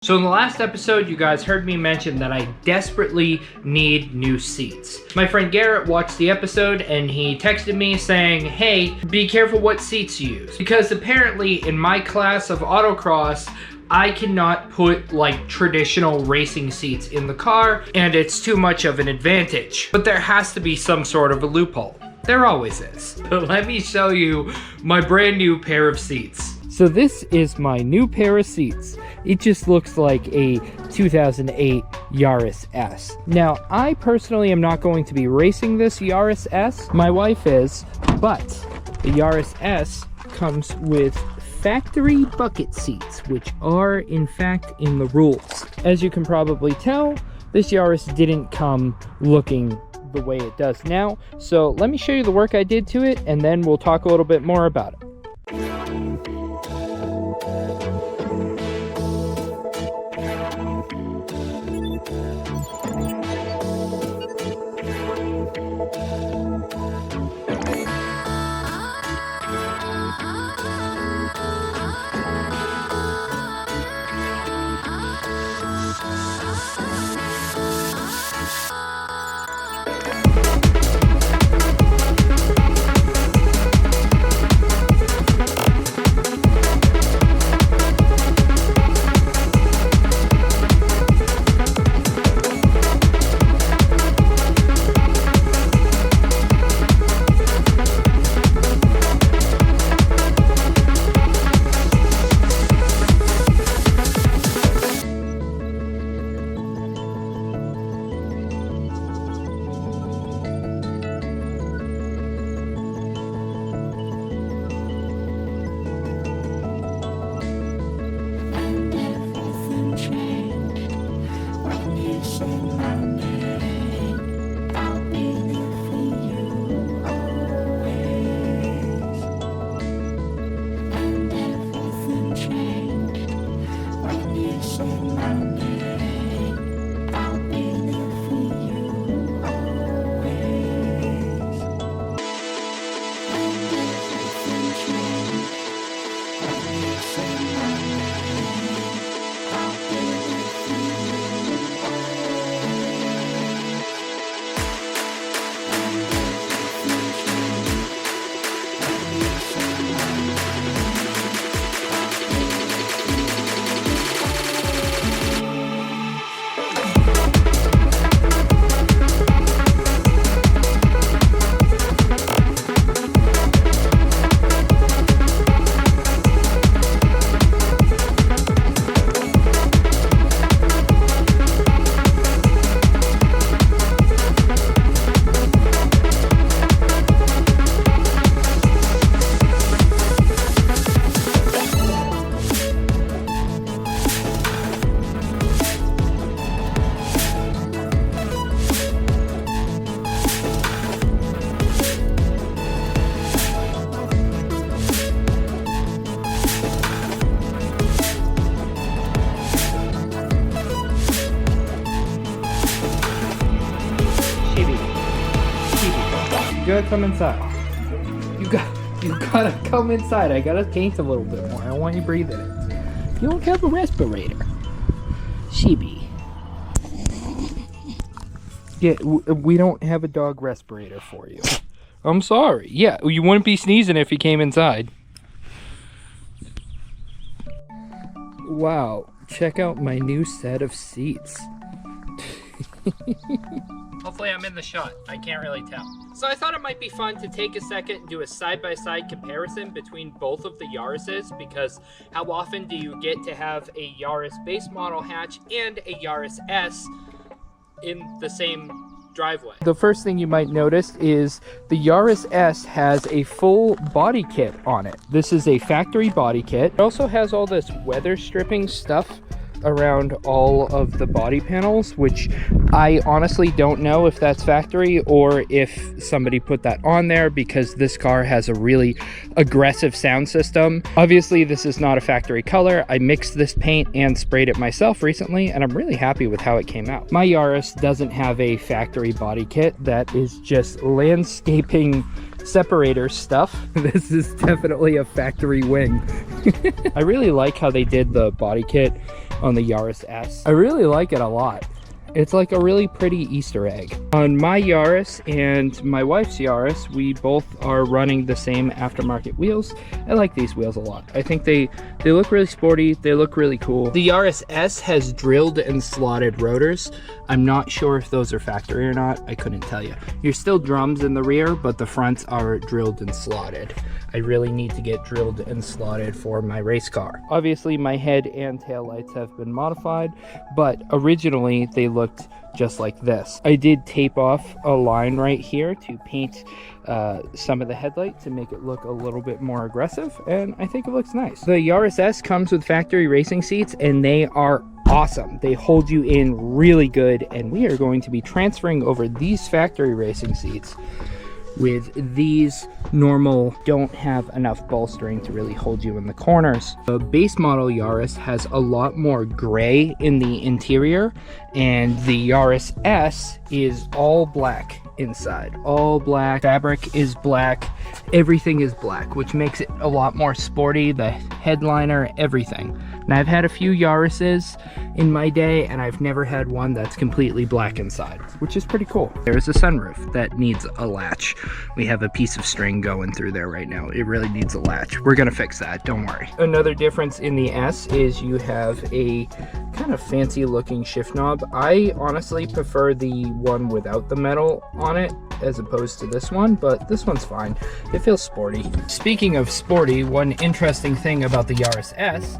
So in the last episode, you guys heard me mention that I desperately need new seats. My friend Garrett watched the episode and he texted me saying, hey, be careful what seats you use. Because apparently in my class of autocross, I cannot put like traditional racing seats in the car and it's too much of an advantage. But there has to be some sort of a loophole. There always is. But let me show you my brand new pair of seats. So this is my new pair of seats. It just looks like a 2008 Yaris S. Now, I personally am not going to be racing this Yaris S. My wife is, but the Yaris S comes with factory bucket seats, which are in fact in the rules. As you can probably tell, this Yaris didn't come looking the way it does now. So let me show you the work I did to it, and then we'll talk a little bit more about it. You gotta come inside. You gotta come inside. I gotta paint a little bit more. I don't want you breathing it. You don't have a respirator. Sheeby. Yeah, we don't have a dog respirator for you. I'm sorry. Yeah, you wouldn't be sneezing if you came inside. Wow, check out my new set of seats. Hopefully I'm in the shot. I can't really tell. So I thought it might be fun to take a second and do a side-by-side comparison between both of the Yarises, because how often do you get to have a Yaris base model hatch and a Yaris S in the same driveway? The first thing you might notice is the Yaris S has a full body kit on it. This is a factory body kit. It also has all this weather stripping stuff around all of the body panels, which I honestly don't know if that's factory or if somebody put that on there, because this car has a really aggressive sound system. Obviously this is not a factory color. I mixed this paint and sprayed it myself recently, and I'm really happy with how it came out. My Yaris doesn't have a factory body kit. That is just landscaping separator stuff. This is definitely a factory wing. I really like how they did the body kit on the Yaris S. I really like it a lot. It's like a really pretty Easter egg. On my Yaris and my wife's Yaris, we both are running the same aftermarket wheels. I like these wheels a lot. I think they look really sporty, they look really cool. The Yaris S has drilled and slotted rotors. I'm not sure if those are factory or not, I couldn't tell you. You're still drums in the rear, but the fronts are drilled and slotted. I really need to get drilled and slotted for my race car. Obviously my head and tail lights have been modified, but originally they looked just like this. I did tape off a line right here to paint some of the headlight to make it look a little bit more aggressive, and I think it looks nice. The Yaris S comes with factory racing seats, and they are awesome. They hold you in really good, and we are going to be transferring over these factory racing seats with these normal, don't have enough bolstering to really hold you in the corners. The base model Yaris has a lot more gray in the interior, and the Yaris S is all black inside. All black, fabric is black, everything is black, which makes it a lot more sporty, the headliner, everything. And I've had a few Yarises in my day, and I've never had one that's completely black inside, which is pretty cool. There's a sunroof that needs a latch. We have a piece of string going through there right now. It really needs a latch. We're gonna fix that, don't worry. Another difference in the S is you have a kind of fancy looking shift knob. I honestly prefer the one without the metal on it as opposed to this one, but this one's fine. It feels sporty. Speaking of sporty, one interesting thing about the Yaris S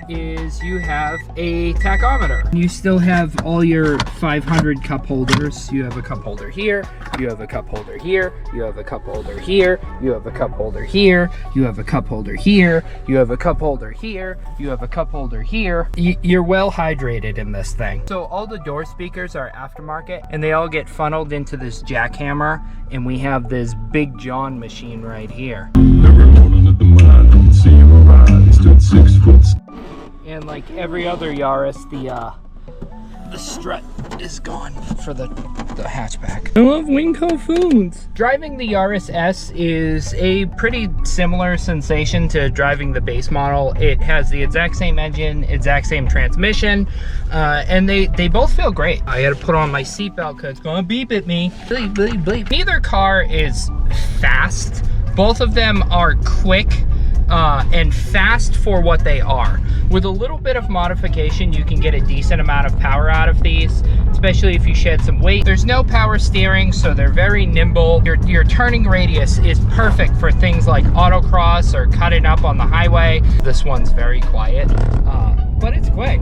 is you have a tachometer. You still have all your 500 cup holders. You have a cup holder here, you have a cup holder here, you have a cup holder here, you have a cup holder here, you have a cup holder here, you have a cup holder here, you have a cup holder here. You're well hydrated in this thing. So all the door speakers are aftermarket, and they all get funneled into this jackhammer, and we have this Big John machine right here. And like every other Yaris, the strut is gone for the hatchback. I love Winco Foods. Driving the Yaris S is a pretty similar sensation to driving the base model. It has the exact same engine, exact same transmission, and they both feel great. I had to put on my seatbelt because it's gonna beep at me. Bleep, bleep, bleep. Neither car is fast. Both of them are quick and fast for what they are. With a little bit of modification, you can get a decent amount of power out of these, especially if you shed some weight. There's no power steering, so they're very nimble. Your turning radius is perfect for things like autocross or cutting up on the highway. This one's very quiet, but it's quick.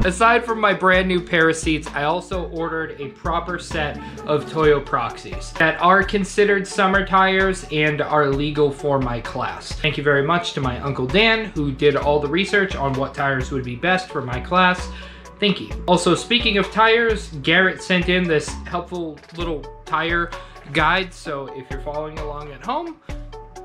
Aside from my brand new pair of seats, I also ordered a proper set of Toyo Proxies that are considered summer tires and are legal for my class. Thank you very much to my Uncle Dan, who did all the research on what tires would be best for my class. Thank you. Also, speaking of tires, Garrett sent in this helpful little tire guide, so if you're following along at home,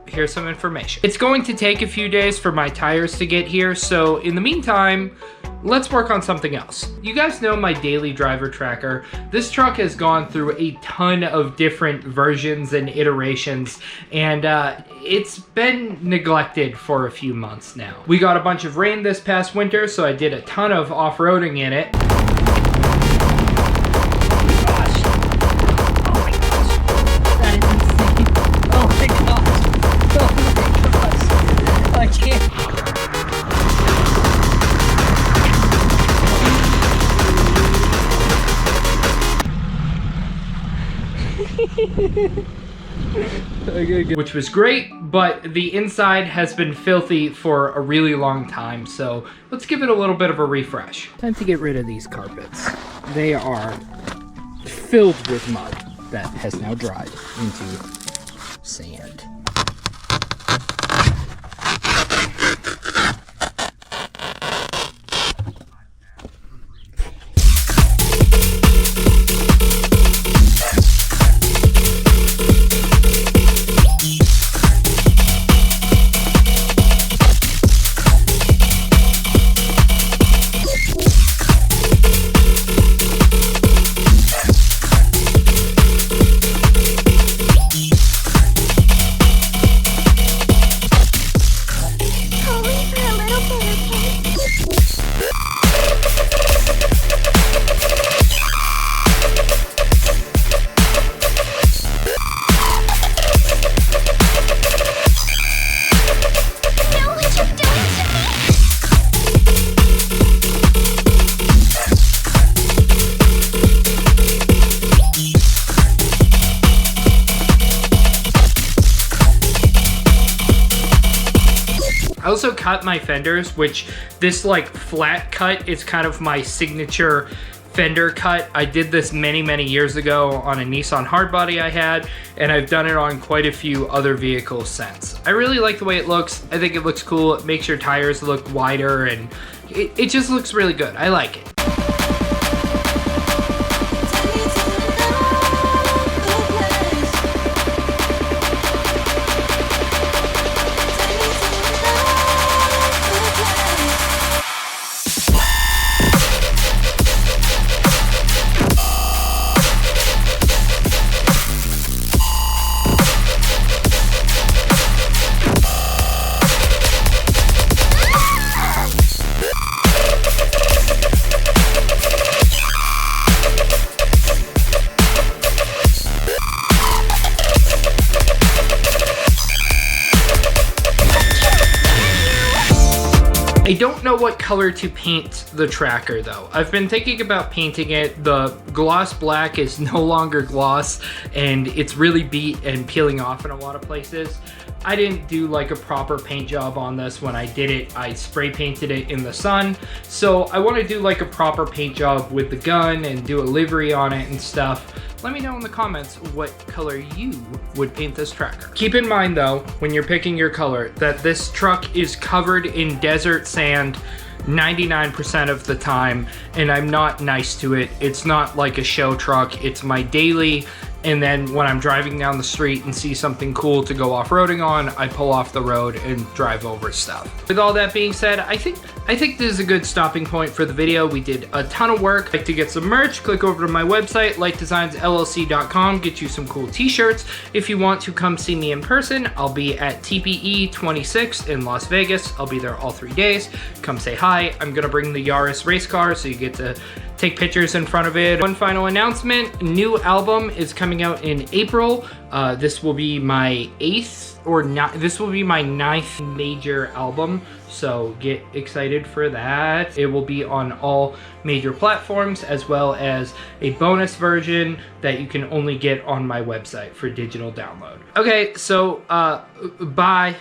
here's some information. It's going to take a few days for my tires to get here, so in the meantime, let's work on something else. You guys know my daily driver tracker. This truck has gone through a ton of different versions and iterations, and it's been neglected for a few months now. We got a bunch of rain this past winter, so I did a ton of off-roading in it. Which was great, but the inside has been filthy for a really long time, so let's give it a little bit of a refresh. Time to get rid of these carpets. They are filled with mud that has now dried into sand. I also cut my fenders, which this like flat cut is kind of my signature fender cut. I did this many years ago on a Nissan hardbody I had, and I've done it on quite a few other vehicles since. I really like the way it looks. I think it looks cool. It makes your tires look wider, and it just looks really good. I like it. I don't know what color to paint the tracker though. I've been thinking about painting it. The gloss black is no longer gloss, and it's really beat and peeling off in a lot of places. I didn't do like a proper paint job on this when I did it. I spray painted it in the sun. So I want to do like a proper paint job with the gun and do a livery on it and stuff. Let me know in the comments what color you would paint this tracker. Keep in mind though, when you're picking your color, that this truck is covered in desert sand 99% of the time, and I'm not nice to it. It's not like a show truck, it's my daily. And then when I'm driving down the street and see something cool to go off-roading on, I pull off the road and drive over stuff. With all that being said, I think this is a good stopping point for the video. We did a ton of work. If you'd like to get some merch, click over to my website, lightdesignsllc.com, get you some cool t-shirts. If you want to come see me in person, I'll be at TPE 26 in Las Vegas. I'll be there all 3 days. Come say hi. I'm gonna bring the Yaris race car, so you get to take pictures in front of it. One final announcement, new album is coming out in April. This will be my this will be my 9th major album, so get excited for that. It will be on all major platforms, as well as a bonus version that you can only get on my website for digital download. Okay, so bye.